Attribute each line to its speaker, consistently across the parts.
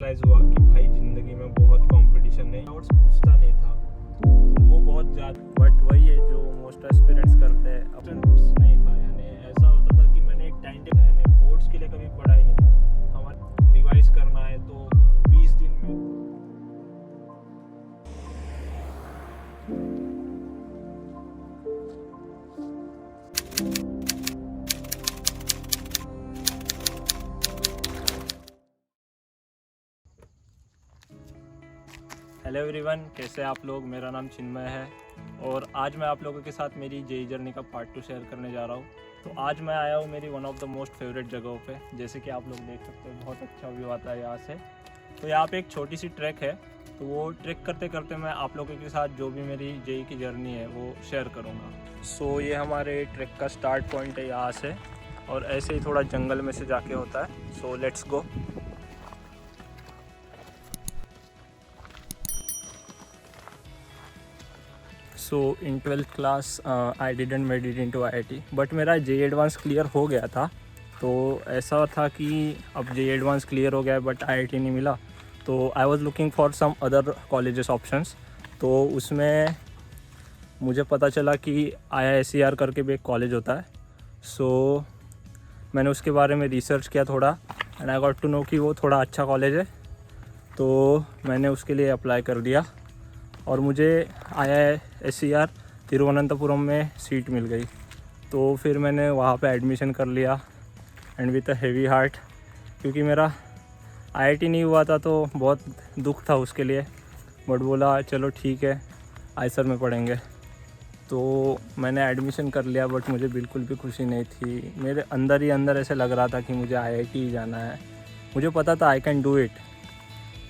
Speaker 1: Realise हुआ कि भाई ज़िंदगी में बहुत कंपटीशन है और पूछता नहीं था तो वो बहुत ज़्यादा, बट वही है जो मोस्ट एस्पिरेंट्स करते हैं। ऑप्शंस नहीं था, यानी ऐसा होता था कि मैंने एक टाइम टेबल, यानी बोर्ड्स के लिए कभी पढ़ा ही नहीं था। हमारे रिवाइज करना है तो 20 दिन में। हेलो एवरीवन, कैसे आप लोग। मेरा नाम चिन्मय है और आज मैं आप लोगों के साथ मेरी जेई जर्नी का पार्ट 2 शेयर करने जा रहा हूँ। तो आज मैं आया हूँ मेरी one of the most favourite जगहों पे। जैसे कि आप लोग देख सकते हो, बहुत अच्छा व्यू आता है यहाँ से। तो यहाँ पे एक छोटी सी ट्रैक है, तो वो ट्रैक करते करते मैं आप लोगों के साथ जो भी मेरी जेई की जर्नी है वो शेयर करूँगा। सो ये हमारे ट्रैक का स्टार्ट पॉइंट है यहाँ से, और ऐसे ही थोड़ा जंगल में से जाके होता है। So let's go. So in 12th class I didn't made it into IIT, but मेरा जेई एडवांस क्लियर हो गया था। तो ऐसा था कि अब जेई एडवांस क्लियर हो गया बट आईआईटी नहीं मिला, तो I was looking for some other colleges options. तो उसमें मुझे पता चला कि IISER करके भी एक कॉलेज होता है। सो मैंने उसके बारे में रिसर्च किया थोड़ा, and I got to know कि वो थोड़ा अच्छा कॉलेज है। तो मैंने उसके लिए अप्लाई कर दिया और मुझे IISER तिरुवनंतपुरम में सीट मिल गई। तो फिर मैंने वहाँ पे एडमिशन कर लिया, and with a heavy heart, क्योंकि मेरा IIT नहीं हुआ था तो बहुत दुख था उसके लिए। बट बोला चलो ठीक है, आईसर में पढ़ेंगे। तो मैंने एडमिशन कर लिया, बट मुझे बिल्कुल भी खुशी नहीं थी। मेरे अंदर ही अंदर ऐसे लग रहा था कि मुझे IIT ही जाना है। मुझे पता था I can do it,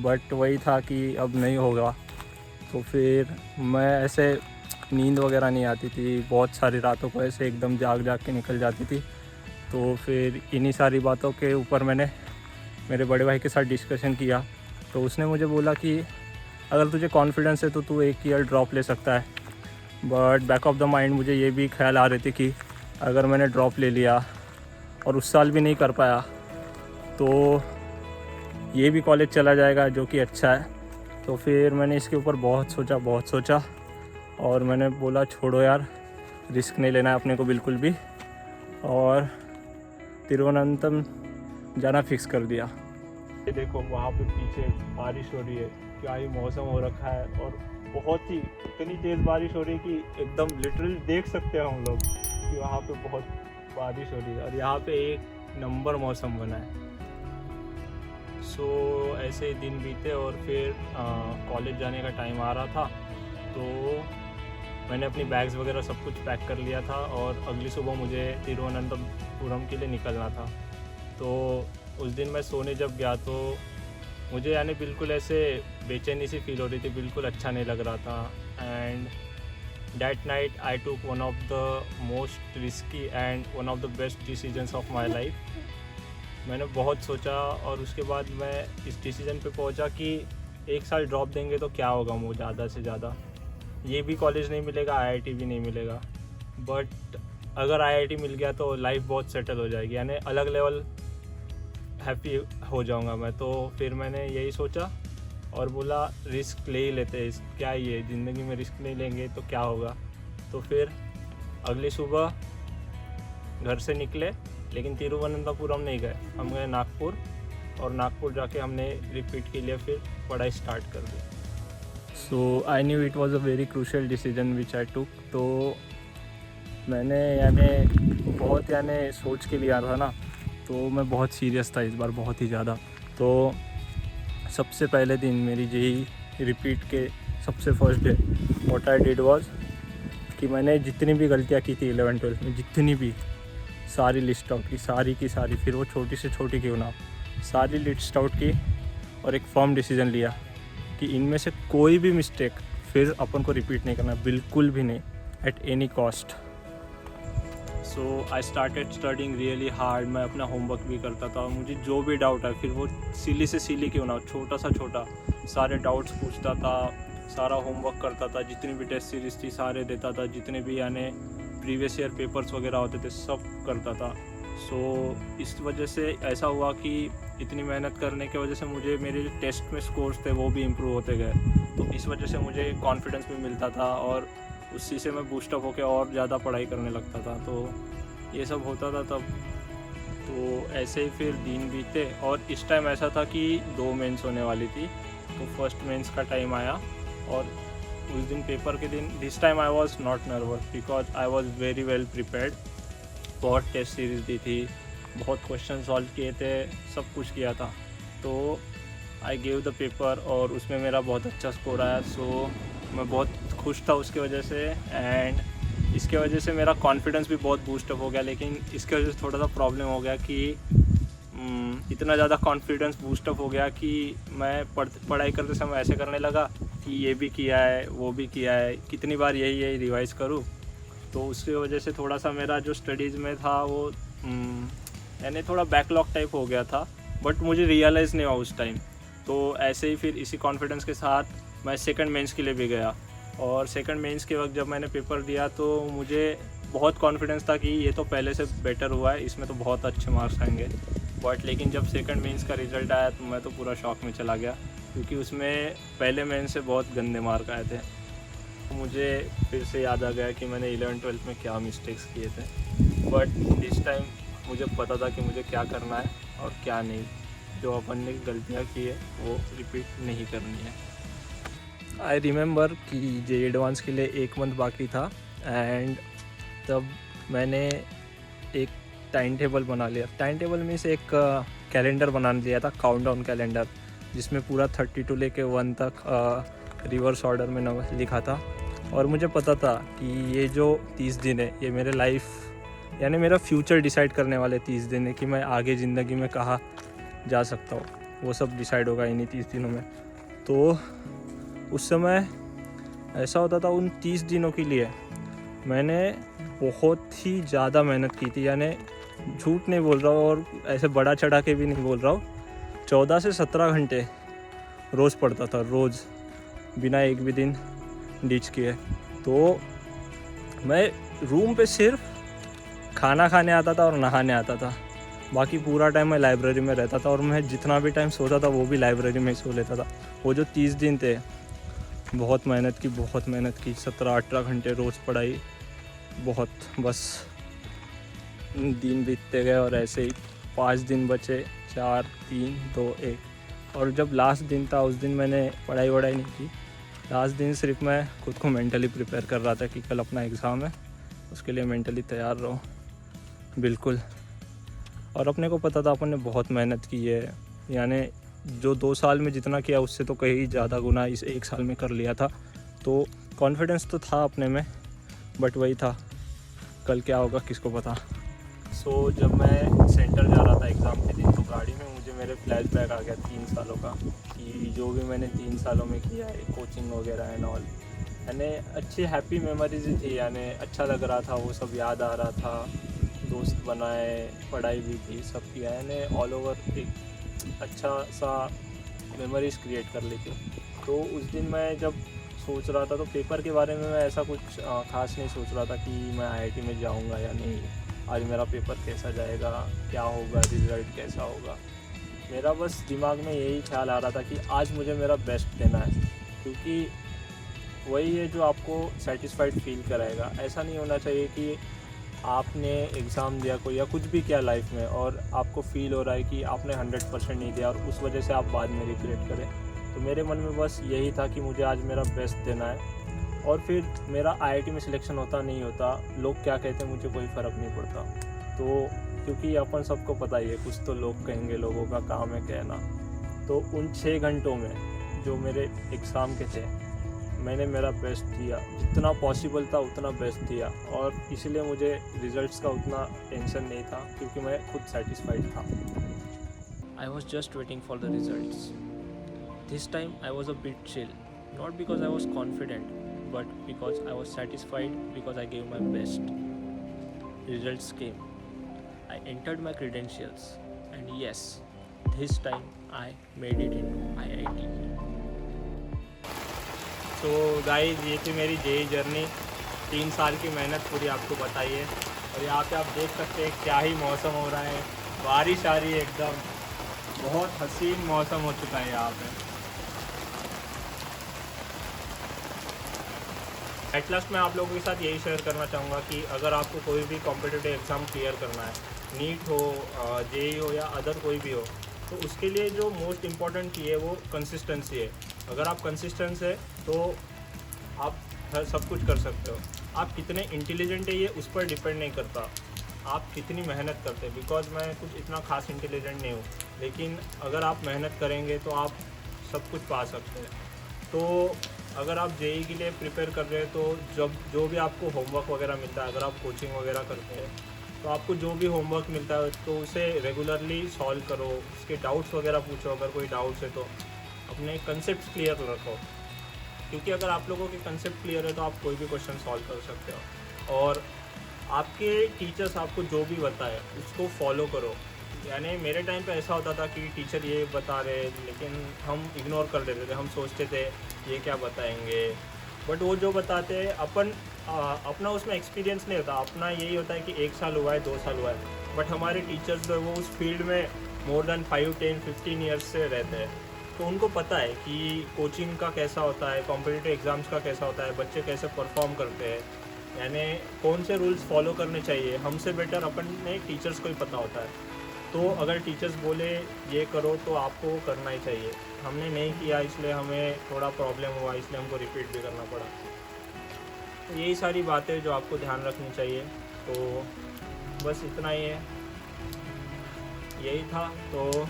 Speaker 1: but वही था कि अब नहीं होगा। तो फिर मैं ऐसे नींद वगैरह नहीं आती थी, बहुत सारी रातों को ऐसे एकदम जाग जाग के निकल जाती थी। तो फिर इन्हीं सारी बातों के ऊपर मैंने मेरे बड़े भाई के साथ डिस्कशन किया। तो उसने मुझे बोला कि अगर तुझे कॉन्फिडेंस है तो तू 1 ईयर ड्रॉप ले सकता है। But back of the mind मुझे ये भी ख्याल आ रहे थे कि अगर मैंने ड्रॉप ले लिया और उस साल भी नहीं कर पाया तो ये भी कॉलेज चला जाएगा, जो कि अच्छा है। तो फिर मैंने इसके ऊपर बहुत सोचा, और मैंने बोला छोड़ो यार, रिस्क नहीं लेना है अपने को बिल्कुल भी, और तिरुवनंतपुरम जाना फिक्स कर दिया। ये देखो वहाँ पे पीछे बारिश हो रही है, क्या ही मौसम हो रखा है, और बहुत ही इतनी तेज़ बारिश हो रही है कि एकदम लिटरली देख सकते हैं हम लोग कि वहाँ पे बहुत बारिश हो रही है, और यहाँ पे एक नंबर मौसम बना है। सो ऐसे ही दिन बीते और फिर कॉलेज जाने का टाइम आ रहा था। तो मैंने अपनी बैग्स वगैरह सब कुछ पैक कर लिया था, और अगली सुबह मुझे तिरुवनंतपुरम के लिए निकलना था। तो उस दिन मैं सोने जब गया तो मुझे यानी बिल्कुल ऐसे बेचैनी सी फील हो रही थी, बिल्कुल अच्छा नहीं लग रहा था। एंड दैट नाइट आई टूक one of the most risky and one of the best decisions of my life. मैंने बहुत सोचा, और उसके बाद मैं इस डिसीज़न पे पहुंचा कि 1 साल ड्रॉप देंगे तो क्या होगा, मुझे ज़्यादा से ज़्यादा ये भी कॉलेज नहीं मिलेगा, IIT भी नहीं मिलेगा। बट अगर IIT मिल गया तो लाइफ बहुत सेटल हो जाएगी, यानी अलग लेवल हैप्पी हो जाऊंगा मैं। तो फिर मैंने यही सोचा और बोला रिस्क ले ही लेते हैं, क्या ही है ज़िंदगी में, रिस्क नहीं लेंगे तो क्या होगा। तो फिर अगली सुबह घर से निकले, लेकिन तिरुवनंतपुरम नहीं गए, हम गए नागपुर, और नागपुर जाके हमने रिपीट के लिए फिर पढ़ाई स्टार्ट कर दी। So I knew it was a very crucial decision which I took. तो मैंने यानी बहुत सोच के लिया था ना, तो मैं बहुत सीरियस था इस बार, बहुत ही ज़्यादा। तो सबसे पहले दिन मेरी जेई रिपीट के सबसे first day what I did was कि मैंने जितनी भी गलतियाँ की थी 11-12 में, जितनी भी, सारी लिस्ट आउट की, सारी की सारी, फिर वो छोटी से छोटी क्यों ना, सारी लिस्ट आउट की, और एक फर्म डिसीजन लिया कि इनमें से कोई भी मिस्टेक फिर अपन को रिपीट नहीं करना, बिल्कुल भी नहीं, at any cost. So I started studying really hard. मैं अपना होमवर्क भी करता था, मुझे जो भी डाउट है, फिर वो सिली से सिली क्यों ना, छोटा सा छोटा, सारे डाउट्स पूछता था, सारा होमवर्क करता था, जितनी भी टेस्ट सीरीज थी सारे देता था, जितने भी यानी प्रीवियस ईयर पेपर्स वगैरह होते थे सब करता था। सो इस वजह से ऐसा हुआ कि इतनी मेहनत करने की वजह से मुझे मेरे जो टेस्ट में स्कोर्स थे वो भी इम्प्रूव होते गए। तो इस वजह से मुझे कॉन्फिडेंस भी मिलता था और उसी से मैं बूस्टअप होकर और ज़्यादा पढ़ाई करने लगता था। तो ये सब होता था तब। तो ऐसे ही फिर दिन बीते और इस टाइम ऐसा था कि 2 मेंस होने वाली थी। तो फर्स्ट मेंस का टाइम आया और उस दिन पेपर के दिन this time I was not nervous because I was very well prepared. बहुत टेस्ट सीरीज दी थी, बहुत क्वेश्चन सॉल्व किए थे, सब कुछ किया था। तो आई गेव द पेपर और उसमें मेरा बहुत अच्छा स्कोर आया। सो मैं बहुत खुश था उसकी वजह से एंड इसके वजह से मेरा कॉन्फिडेंस भी बहुत बूस्टअप हो गया। लेकिन इसके वजह से थोड़ा सा प्रॉब्लम हो गया कि इतना ज़्यादा कॉन्फिडेंस बूस्टअप हो गया कि मैं पढ़ाई करते समय ऐसे करने लगा कि ये भी किया है, वो भी किया है, कितनी बार यही रिवाइज़ करूँ। तो उसकी वजह से थोड़ा सा मेरा जो स्टडीज़ में था वो यानी थोड़ा बैकलॉग टाइप हो गया था, बट मुझे रियलाइज़ नहीं हुआ उस टाइम। तो ऐसे ही फिर इसी कॉन्फिडेंस के साथ मैं सेकंड मेंस के लिए भी गया और सेकंड मेंस के वक्त जब मैंने पेपर दिया तो मुझे बहुत कॉन्फिडेंस था कि ये तो पहले से बेटर हुआ है, इसमें तो बहुत अच्छे मार्क्स आएंगे। बट लेकिन जब सेकंड मेंस का रिज़ल्ट आया तो मैं तो पूरा शॉक में चला गया क्योंकि उसमें पहले मेंस से बहुत गंदे मार्क आए थे। तो मुझे फिर से याद आ गया कि मैंने 11th-12th में क्या मिस्टेक्स किए थे। बट इस टाइम मुझे पता था कि मुझे क्या करना है और क्या नहीं। जो अपन ने गलतियाँ की है वो रिपीट नहीं करनी है। आई रिमेंबर कि जे एडवांस के लिए 1 मंथ बाकी था एंड तब मैंने एक टाइम टेबल बना लिया। टाइम टेबल में से एक कैलेंडर बना लिया था, काउंटडाउन कैलेंडर, जिसमें पूरा 32 लेके 1 तक रिवर्स ऑर्डर में लिखा था। और मुझे पता था कि ये जो 30 दिन है ये मेरे लाइफ यानी मेरा फ्यूचर डिसाइड करने वाले 30 दिन है कि मैं आगे ज़िंदगी में कहाँ जा सकता हूँ। वो सब डिसाइड होगा इन्हीं 30 दिनों में। तो उस समय ऐसा होता था, उन 30 दिनों के लिए मैंने बहुत ही ज़्यादा मेहनत की थी। यानी झूठ नहीं बोल रहा हूँ और ऐसे बड़ा चढ़ा के भी नहीं बोल रहा हूँ, 14 से 17 घंटे रोज़ पढ़ता था, रोज़ बिना एक भी दिन डिच किए। तो मैं रूम पे सिर्फ खाना खाने आता था और नहाने आता था, बाकी पूरा टाइम मैं लाइब्रेरी में रहता था और मैं जितना भी टाइम सोता था वो भी लाइब्रेरी में सो लेता था। वो जो 30 दिन थे बहुत मेहनत की 17-18 घंटे रोज़ पढ़ाई, बहुत बस दिन बीतते गए और ऐसे ही 5 दिन बचे, 4, 3, 2, 1। और जब लास्ट दिन था उस दिन मैंने पढ़ाई नहीं की। लास्ट दिन सिर्फ मैं खुद को मेंटली प्रिपेयर कर रहा था कि कल अपना एग्ज़ाम है, उसके लिए मेंटली तैयार रहो बिल्कुल। और अपने को पता था अपन ने बहुत मेहनत की है, यानी जो 2 साल में जितना किया उससे तो कहीं ज़्यादा गुना इस 1 साल में कर लिया था। तो कॉन्फिडेंस तो था अपने में, बट वही था कल क्या होगा किसको पता। सो जब मैं सेंटर जा रहा था एग्ज़ाम के दिन तो गाड़ी में मुझे मेरे फ्लैशबैक आ गया 3 सालों का, कि जो भी मैंने 3 सालों में किया है, कोचिंग वगैरह एंड ऑल। यानी अच्छी हैप्पी मेमोरीज थी, यानी अच्छा लग रहा था, वो सब याद आ रहा था। दोस्त बनाए, पढ़ाई भी की, सब किया, यानी ऑल ओवर एक अच्छा सा मेमोरीज क्रिएट कर ली थी। तो उस दिन मैं जब सोच रहा था तो पेपर के बारे में मैं ऐसा कुछ ख़ास नहीं सोच रहा था कि मैं आईआईटी में जाऊंगा या नहीं, आज मेरा पेपर कैसा जाएगा, क्या होगा, रिज़ल्ट कैसा होगा। मेरा बस दिमाग में यही ख्याल आ रहा था कि आज मुझे मेरा बेस्ट देना है, क्योंकि वही है जो आपको सेटिस्फाइड फील कराएगा। ऐसा नहीं होना चाहिए कि आपने एग्ज़ाम दिया कोई या कुछ भी किया लाइफ में और आपको फ़ील हो रहा है कि आपने 100% नहीं दिया और उस वजह से आप बाद में रिग्रेट करें। तो मेरे मन में बस यही था कि मुझे आज मेरा बेस्ट देना है। और फिर मेरा आईआईटी में सिलेक्शन होता नहीं होता, लोग क्या कहते हैं मुझे कोई फ़र्क नहीं पड़ता। तो क्योंकि अपन सबको पता ही है कुछ तो लोग कहेंगे, लोगों का काम है कहना। तो उन 6 घंटों में जो मेरे एग्ज़ाम के थे मैंने मेरा बेस्ट दिया, जितना पॉसिबल था उतना बेस्ट दिया। और इसलिए मुझे रिज़ल्ट्स का उतना टेंशन नहीं था क्योंकि मैं खुद सेटिस्फाइड था। I was just waiting for the results. This time I was a bit chill, not because I was confident but because I was satisfied because I gave my best. Results came. I entered my credentials and yes, this time I made it into IIT. तो guys ये थी मेरी JEE journey, 3 साल की मेहनत पूरी आपको बताई है। और यहाँ पे आप देख सकते हैं क्या ही मौसम हो रहा है, बारिश आ रही है एकदम। बहुत हसीन मौसम हो चुका है यहाँ पे। एट लास्ट मैं आप लोगों के साथ यही शेयर करना चाहूँगा कि अगर आपको कोई भी कॉम्पिटिटिव एग्ज़ाम क्लियर करना है, नीट हो, जेई हो या अदर कोई भी हो, तो उसके लिए जो मोस्ट इम्पॉर्टेंट की है वो कंसिस्टेंसी है। अगर आप कंसिस्टेंस है तो आप सब कुछ कर सकते हो। आप कितने इंटेलिजेंट है ये उस पर डिपेंड नहीं करता, आप कितनी मेहनत करते हैं। बिकॉज मैं कुछ इतना खास इंटेलिजेंट नहीं हूँ, लेकिन अगर आप मेहनत करेंगे तो आप सब कुछ पा सकते हैं। तो अगर आप जेई के लिए प्रिपेयर कर रहे हैं तो जो भी आपको होमवर्क वगैरह मिलता है, अगर आप कोचिंग वगैरह करते हैं तो आपको जो भी होमवर्क मिलता है तो उसे रेगुलरली सॉल्व करो, उसके डाउट्स वगैरह पूछो। अगर कोई डाउट्स है तो अपने कंसेप्ट क्लियर रखो, क्योंकि अगर आप लोगों के कंसेप्ट क्लियर है तो आप कोई भी क्वेश्चन सॉल्व कर सकते हो। और आपके टीचर्स आपको जो भी बताए उसको फॉलो करो। यानी मेरे टाइम पे ऐसा होता था कि टीचर ये बता रहे लेकिन हम इग्नोर कर देते थे, हम सोचते थे ये क्या बताएंगे। बट वो जो बताते हैं अपना उसमें एक्सपीरियंस नहीं होता, अपना यही होता है कि 1 साल हुआ है, 2 साल हुआ है। बट हमारे टीचर्स जो वो उस फील्ड में मोर देन 5, 10, 15 ईयर्स से रहते हैं, तो उनको पता है कि कोचिंग का कैसा होता है, कॉम्पिटिटिव एग्ज़ाम्स का कैसा होता है, बच्चे कैसे परफॉर्म करते हैं, यानी कौन से रूल्स फॉलो करने चाहिए। हमसे बेटर अपने टीचर्स को ही पता होता है। तो अगर टीचर्स बोले ये करो तो आपको करना ही चाहिए। हमने नहीं किया इसलिए हमें थोड़ा प्रॉब्लम हुआ, इसलिए हमको रिपीट भी करना पड़ा। तो यही सारी बातें जो आपको ध्यान रखनी चाहिए। तो बस इतना ही है, यही था। तो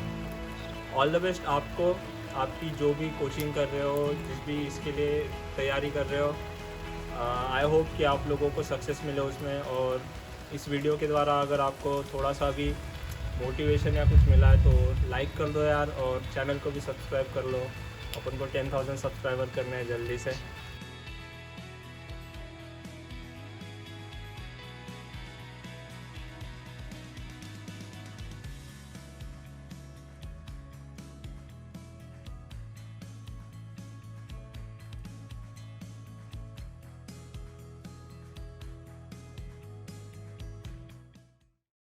Speaker 1: ऑल द बेस्ट आपको, आपकी जो भी कोचिंग कर रहे हो, जिस भी इसके लिए तैयारी कर रहे हो। आई होप कि आप लोगों को सक्सेस मिले उसमें। और इस वीडियो के द्वारा अगर आपको थोड़ा सा भी मोटिवेशन या कुछ मिला है तो लाइक कर दो यार, और चैनल को भी सब्सक्राइब कर लो। अपन को 10,000 सब्सक्राइबर करने हैं जल्दी से।